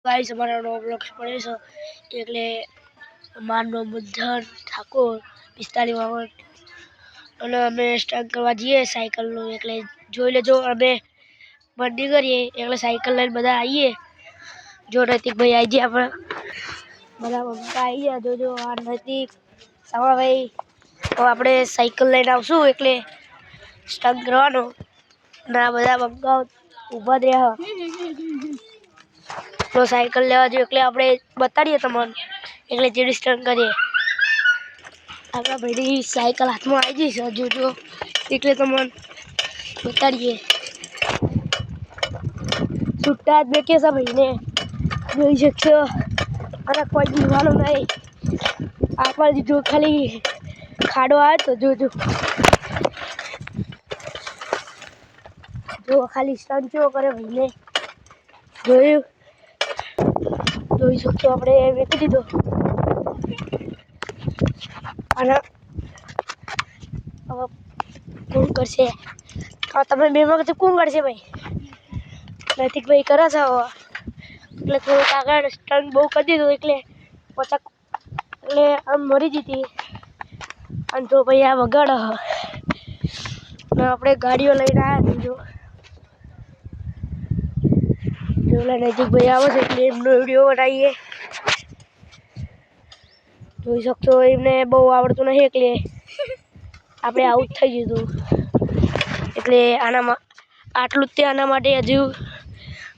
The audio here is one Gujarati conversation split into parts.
गाइस हमारा नौ ब्लॉक्स पड़े छे એટલે મારનો બુદ્ધન ઠાકોર 45 વાવડ અને અમે સ્ટાર્ટ કરવા જઈએ સાયકલ નું એટલે જોઈ લેજો અમે બંડી કરીએ એટલે સાયકલ લઈને બધા આવીએ જો નૈતિક ભાઈ આવી ગયા આપણે બધા મમ્મા આવી ગયા જોજો આ નૈતિક સવા ભાઈ તો આપણે સાયકલ લઈને આવશું એટલે સ્ટાર્ટ કરવાનો ના બધા મમ્મા ઊભા રહ્યા तो साइकिल लेवा जो એટલે આપણે બતાડીએ તમને એટલે જેડી સ્ટન્ટ કરીએ આપણા ભાઈની સાયકલ હાથમાં આવી ગઈ છે જોજો એટલે તમને બતાડીએ છૂટા જ બેકે છે ભાઈને જોઈ શકશો અને કોઈ દીવાનો નહીં આપણે જો ખાલી ખાડો આવે તો જોજો જો ખાલી સ્ટન્ટ જો કરે ભાઈને જોયું જોઈ શકશો આપણે વેચી દીધો અને કોણ કરશે તમે બે માં કોણ કરશે ભાઈ નૈતિક ભાઈ કરે છે એટલે થોડુંક આગળ સ્ટન્ટ બહુ કરી દીધું એટલે પચાક એટલે આમ મરી જતી અને તો ભાઈ આ વગાડ ને આપણે ગાડીઓ લઈને આવ્યા જો જોલા નૈતિક ભાઈ આવે છે એટલે એમનો વિડીયો બનાવીએ જોઈ શકશો એમને બહુ આવડતું નહીં એટલે આપણે આઉટ થઈ જઈશું એટલે આનામાં આટલું જ તે આના માટે હજુ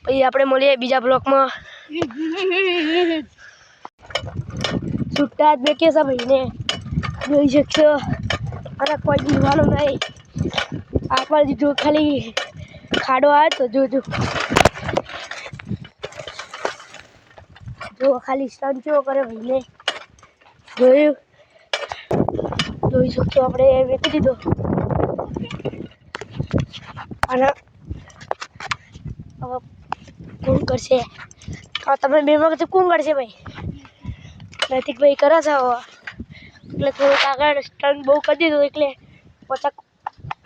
પછી આપણે મળીએ બીજા બ્લોકમાં છૂટા જ બેકે છે ભાઈને જોઈ શકશો અને કોઈ દીવાનો નહીં આપણે જો ખાલી ખાડો આવે તો જોજો જો ખાલી સ્ટન્ટ જો કરે ભાઈને જોયું જોઈ શકશો આપણે વેચી દીધો અને કોણ કરશે તમે બે માં કોણ કરશે ભાઈ નૈતિક ભાઈ કરે છે એટલે થોડુંક આગળ સ્ટન્ટ બહુ કરી દીધું એટલે પચાક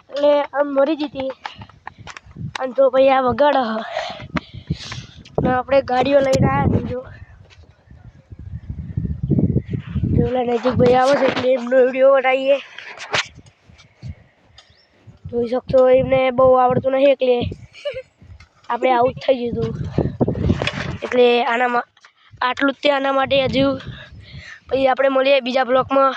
એટલે આમ મરી જતી અને તો ભાઈ આ વગાડ ને આપણે ગાડીઓ લઈને આવ્યા જો જોલા નૈતિક ભાઈ આવે છે એટલે એમનો વિડીયો બનાવીએ જોઈ શકશો એમને બહુ આવડતું નહીં એટલે આપણે આઉટ થઈ જઈશું એટલે આનામાં આટલું જ તે આના માટે હજુ પછી આપણે મળીએ બીજા બ્લોકમાં